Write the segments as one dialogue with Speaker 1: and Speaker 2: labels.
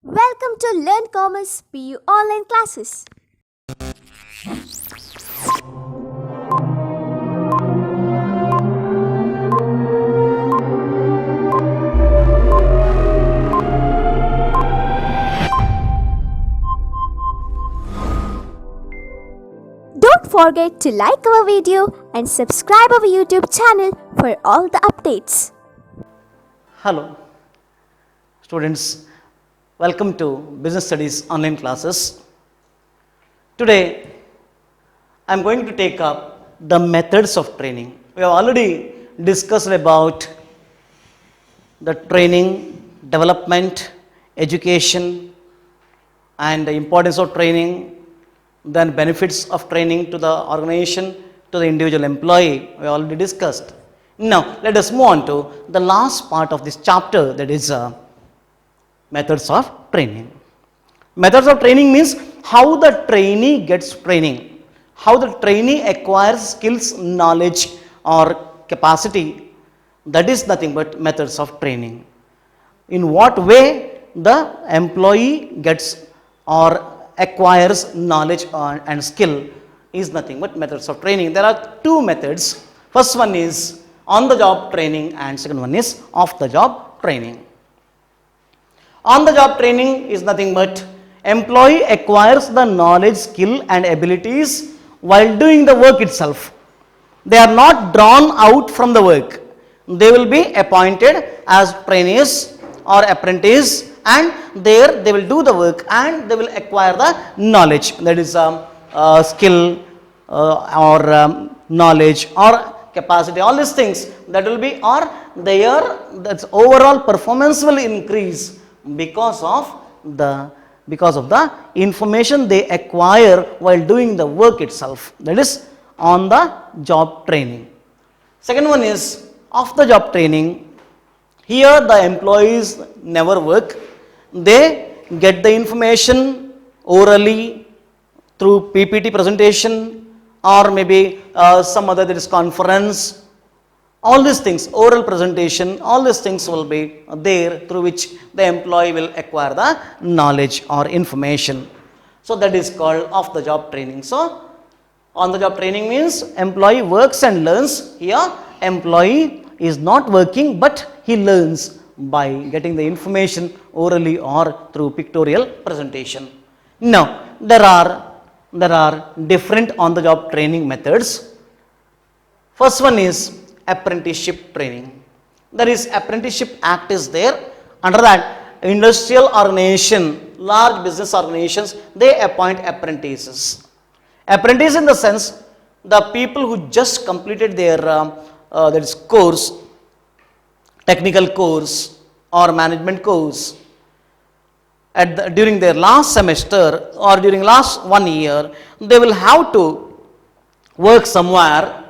Speaker 1: Welcome to Learn Commerce PU online classes. Don't forget to like our video and subscribe our YouTube channel for all the updates.
Speaker 2: Hello students, welcome to Business Studies online classes. Today I am going to take up the methods of training. We have already discussed about the training, development, education and the importance of training, then benefits of training to the organization, to the individual employee. We already discussed. Now let us move on to the last part of this chapter, that is methods of training. Methods of training means how the trainee gets training, how the trainee acquires skills, knowledge or capacity. That is nothing but methods of training. In what way the employee gets or acquires knowledge and skill is nothing but methods of training. There are two methods. First one is on the job training and second one is off the job training. On the job training is nothing but employee acquires the knowledge, skill and abilities while doing the work itself. They are not drawn out from the work. They will be appointed as trainees or apprentice, and there they will do the work and they will acquire the knowledge, that is skill or knowledge or capacity, all these things that will be, or their that's overall performance will increase because of the information they acquire while doing the work itself. That is on the job training. Second one is off the job training. Here the employees never work. They get the information orally through PPT presentation or maybe some other, that is conference. All these things, oral presentation, all these things will be there through which the employee will acquire the knowledge or information. So that is called off the job training. So on the job training means employee works and learns. Here employee is not working but he learns by getting the information orally or through pictorial presentation. Now there are different on the job training methods. First one is apprenticeship training. There is Apprenticeship Act is there. Under that, industrial organization, large business organizations, they appoint apprentices. Apprentice in the sense the people who just completed their that is course, technical course or management course during their last semester or during last 1 year, they will have to work somewhere,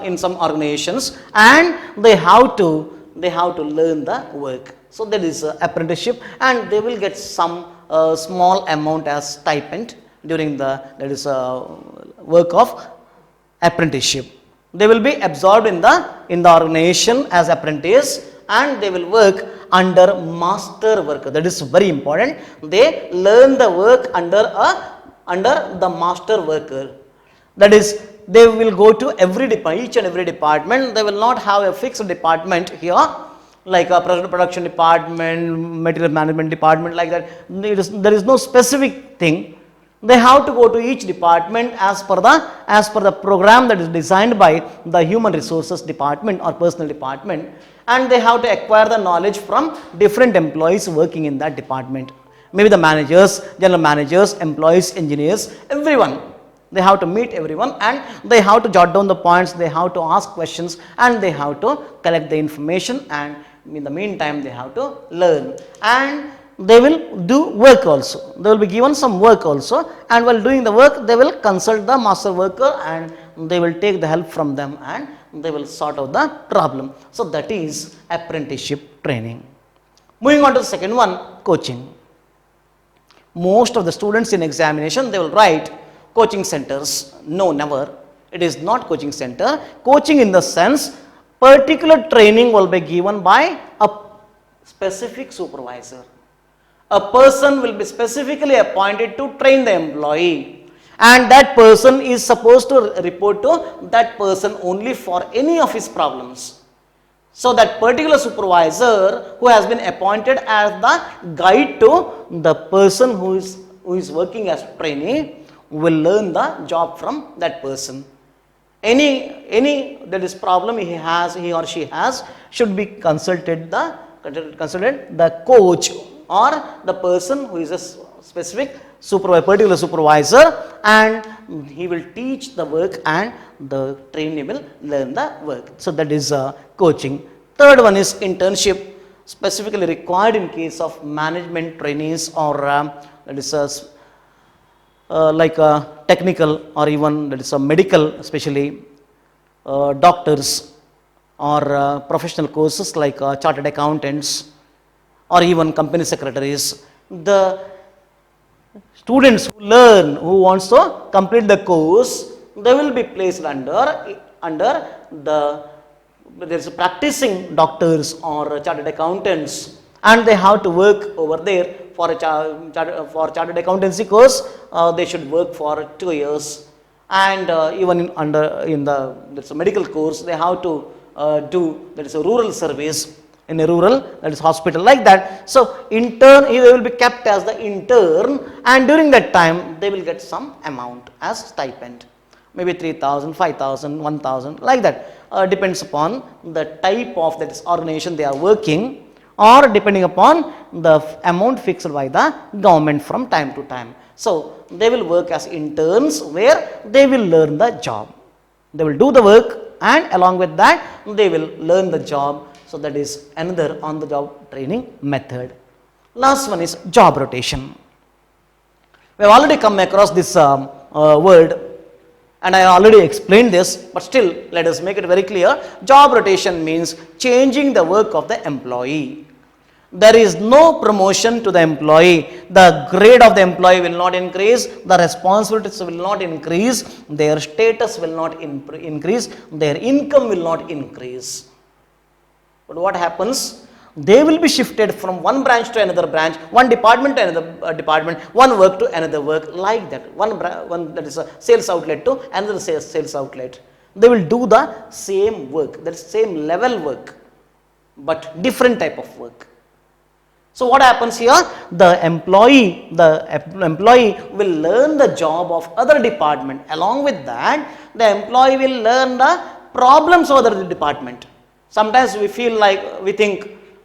Speaker 2: in some organizations, and they have to learn the work. So that is apprenticeship, and they will get some small amount as stipend during that is work of apprenticeship. They will be absorbed in the organization as apprentice, and they will work under master worker. That is very important. They learn the work under the master worker. That is, they will go to each and every department. They will not have a fixed department here, like a production department, material management department, like that. There is no specific thing. They have to go to each department as per the program that is designed by the human resources department or personal department, and they have to acquire the knowledge from different employees working in that department. Maybe the managers, general managers, employees, engineers, everyone. They have to meet everyone and they have to jot down the points, they have to ask questions and they have to collect the information, and in the meantime they have to learn, and they will do work also. They will be given some work also, and while doing the work they will consult the master worker and they will take the help from them and they will sort out the problem. So that is apprenticeship training. Moving on to the second one, coaching. Most of the students in examination, they will write coaching centers. No, never. It is not coaching center. Coaching in the sense particular training will be given by a specific supervisor. A person will be specifically appointed to train the employee, and that person is supposed to report to that person only for any of his problems. So that particular supervisor who has been appointed as the guide to the person who is working as trainee will learn the job from that person. Any that is problem he or she has should be consulted the coach or the person who is a specific particular supervisor, and he will teach the work and the trainee will learn the work. So that is coaching. Third one is internship, specifically required in case of management trainees or that is like technical or even that is a medical, especially doctors or professional courses like chartered accountants or even company secretaries. The students who wants to complete the course, they will be placed under there is practicing doctors or chartered accountants, and they have to work over there for chartered accountancy course. They should work for 2 years, and even in the medical course they have to do that is a rural service in a rural, that is hospital, like that. So intern, they will be kept as the intern, and during that time they will get some amount as stipend, maybe 3,000, 5,000, 1,000, like that. Depends upon the type of that is organization they are working, or depending upon the amount fixed by the government from time to time. So they will work as interns where they will learn the job. They will do the work, and along with that they will learn the job. So that is another on the job training method. Last one is job rotation. We have already come across this word, and I already explained this, but still let us make it very clear. Job rotation means changing the work of the employee. There is no promotion to the employee. The grade of the employee will not increase, the responsibilities will not increase, their status will not increase, their income will not increase. But what happens? They will be shifted from one branch to another branch, one department to another department, one work to another work, like that. One that is a sales outlet to another sales outlet. They will do the same work, that is same level work, but different type of work. So what happens here? The employee will learn the job of other department. Along with that, the employee will learn the problems of other department. Sometimes we think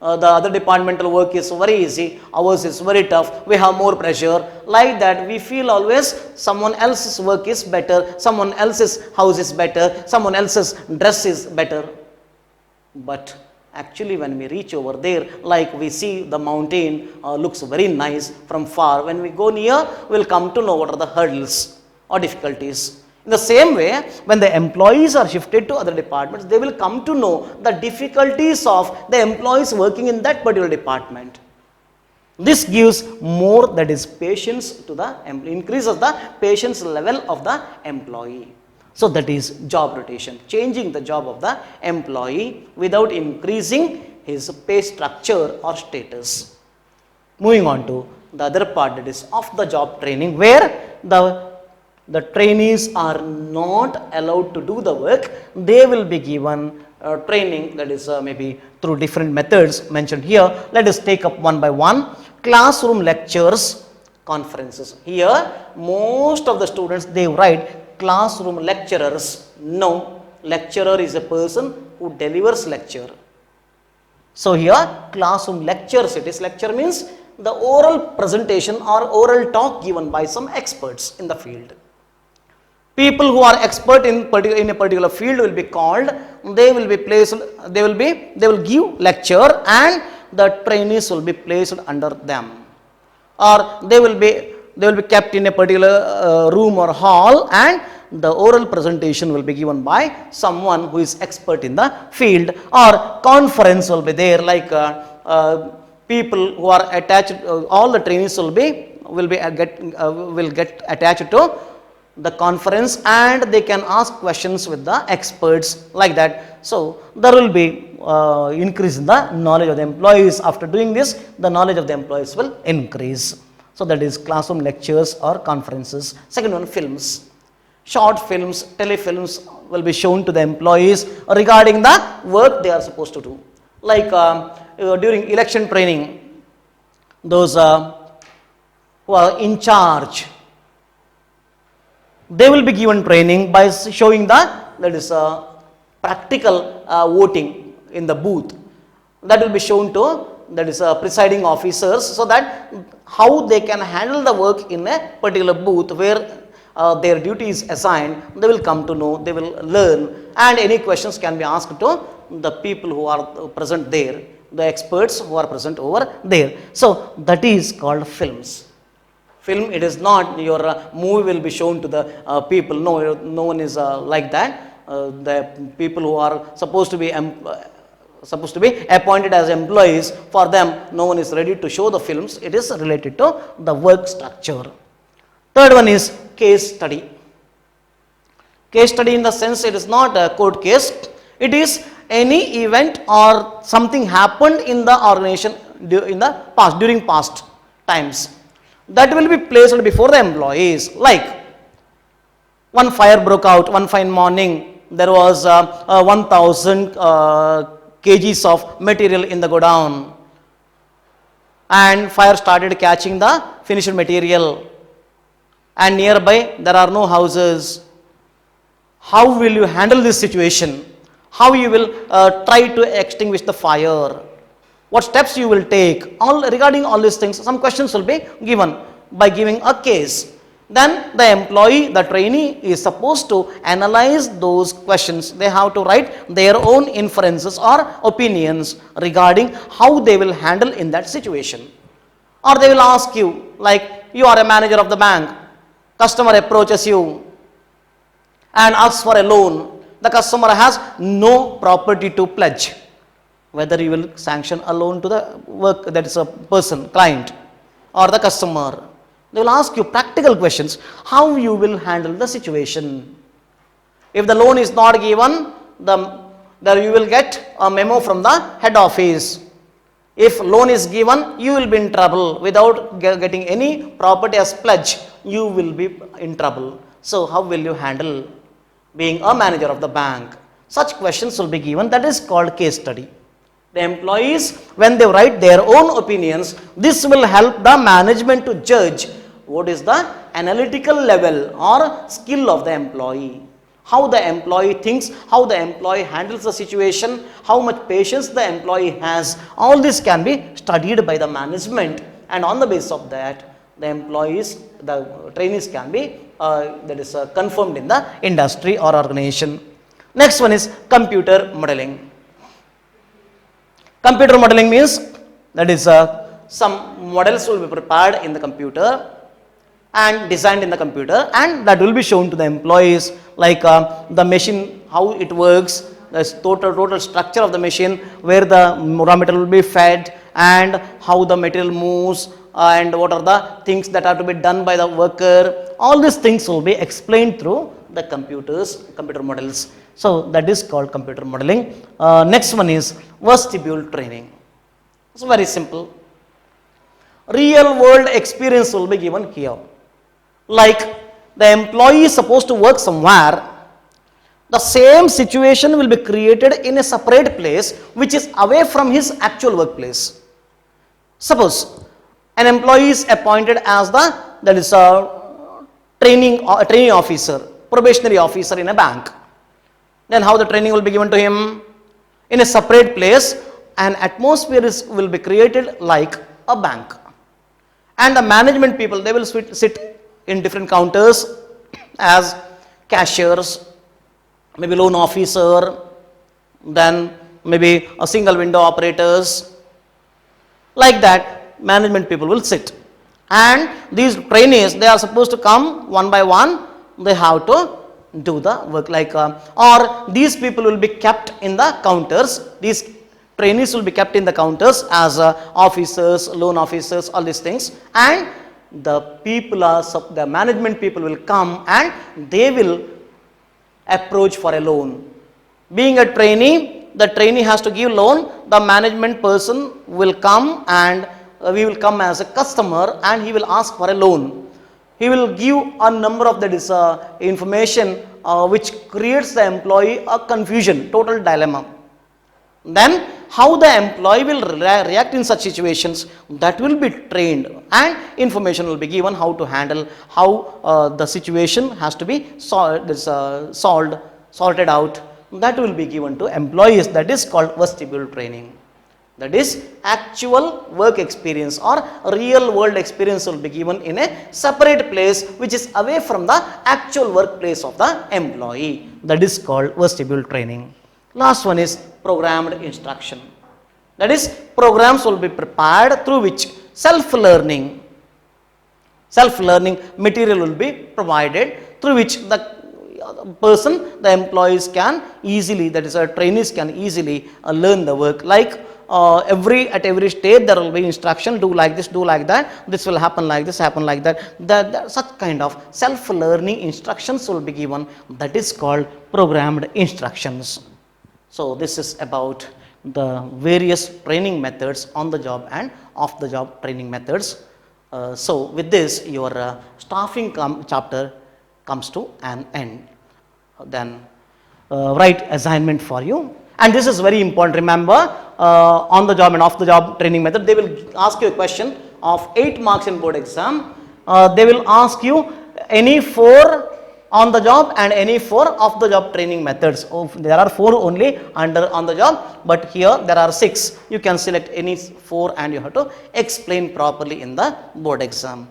Speaker 2: the other departmental work is very easy, ours is very tough, we have more pressure. Like that, we feel always someone else's work is better, someone else's house is better, someone else's dress is better. But actually when we reach over there, like we see the mountain looks very nice from far. When we go near, we will come to know what are the hurdles or difficulties. In the same way, when the employees are shifted to other departments, they will come to know the difficulties of the employees working in that particular department. This gives more, that is patience to the increases the patience level of the employee. So that is job rotation, changing the job of the employee without increasing his pay structure or status. Moving on to the other part, that is of the job training, where the trainees are not allowed to do the work. They will be given training, that is maybe through different methods mentioned here. Let us take up one by one. Classroom lectures, conferences. Here most of the students, they write classroom lecturers. No, lecturer is a person who delivers lecture. So here classroom lectures, it is lecture means the oral presentation or oral talk given by some experts in the field. People who are expert in a particular field will be called, they will give lecture, and the trainees will be placed under them, or they will be kept in a particular room or hall, and the oral presentation will be given by someone who is expert in the field, or conference will be there, like people who are attached, all the trainees will get attached to the conference and they can ask questions with the experts like that. So there will be increase in the knowledge of the employees. After doing this, the knowledge of the employees will increase. So that is classroom lectures or conferences. Second one, films. Short films, telefilms will be shown to the employees regarding the work they are supposed to do. Like during election training, those who are in charge, they will be given training by showing that is practical voting in the booth. That will be shown to presiding officers, so that how they can handle the work in a particular booth where their duty is assigned. They will come to know, they will learn, and any questions can be asked to the people who are present there, the experts who are present over there. So that is called films. Film, it is not your movie will be shown to the people. No, no one is like that. The people who are supposed to be appointed as employees, for them no one is ready to show the films. It is related to the work structure. Third one is case study. Case study in the sense it is not a court case. It is any event or something happened in the organization in the past, during past times, that will be placed before the employees. Like one fire broke out one fine morning. There was 1000 kgs of material in the godown, and fire started catching the finished material, and nearby there are no houses. How will you handle this situation? How you will try to extinguish the fire? What steps you will take? Regarding all these things, some questions will be given by giving a case. Then the employee, the trainee is supposed to analyze those questions. They have to write their own inferences or opinions regarding how they will handle in that situation. Or they will ask you, like you are a manager of the bank, customer approaches you and asks for a loan. The customer has no property to pledge. Whether you will sanction a loan to the work, that is a person, client, or the customer. They will ask you practical questions, how you will handle the situation. If the loan is not given, you will get a memo from the head office. If loan is given, you will be in trouble. Without getting any property as pledge, you will be in trouble. So how will you handle being a manager of the bank? Such questions will be given. That is called case study. The employees, when they write their own opinions, this will help the management to judge what is the analytical level or skill of the employee. How the employee thinks, how the employee handles the situation, how much patience the employee has. All this can be studied by the management, and on the basis of that, the employees, the trainees can be confirmed in the industry or organization. Next one is computer modeling. Computer modeling means that is some models will be prepared in the computer and designed in the computer, and that will be shown to the employees, like the machine, how it works, the total structure of the machine, where the raw material will be fed, and how the material moves, and what are the things that are to be done by the worker. All these things will be explained through the computer models. So that is called computer modeling. Next one is vestibule training. It's very simple. Real world experience will be given here. Like the employee is supposed to work somewhere, the same situation will be created in a separate place which is away from his actual workplace. Suppose an employee is appointed as a training officer, probationary officer in a bank. Then how the training will be given to him? In a separate place, an atmosphere will be created like a bank. And the management people, they will sit in different counters as cashiers, maybe loan officer, then maybe a single window operators. Like that, management people will sit. And these trainees, they are supposed to come one by one. They have to do the work, like or these people will be kept in the counters. These trainees will be kept in the counters as officers, loan officers, all these things. And the management people will come and they will approach for a loan. Being a trainee, the trainee has to give loan, the management person will come and we will come as a customer and he will ask for a loan. He will give a number of the information which creates the employee a confusion, total dilemma. Then how the employee will react in such situations, that will be trained and information will be given how to handle, how the situation has to be sorted out. That will be given to employees. That is called vestibule training. That is actual work experience or real world experience will be given in a separate place which is away from the actual workplace of the employee. That is called vestibule training. Last one is programmed instruction. That is, programs will be prepared through which self-learning material will be provided, through which the employees can easily, that is, trainees can easily learn the work. Like at every stage there will be instruction, do like this, do like that, this will happen like this, happen like that. Such kind of self-learning instructions will be given. That is called programmed instructions. So this is about the various training methods, on the job and off the job training methods. So with this, your staffing chapter comes to an end. Then write assignment for you, and this is very important. Remember, on the job and off the job training method, they will ask you a question of 8 marks in board exam. They will ask you any 4 on the job and any 4 off the job training methods. There are 4 only under on the job, but here there are 6. You can select any 4 and you have to explain properly in the board exam.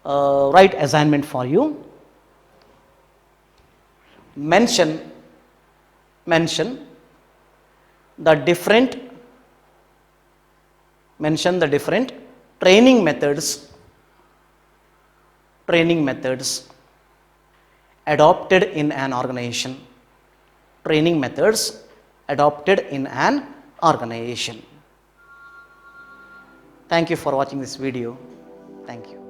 Speaker 2: Write assignment for you. Mention the different training methods adopted in an organization. Training methods adopted in an organization. Thank you for watching this video. Thank you.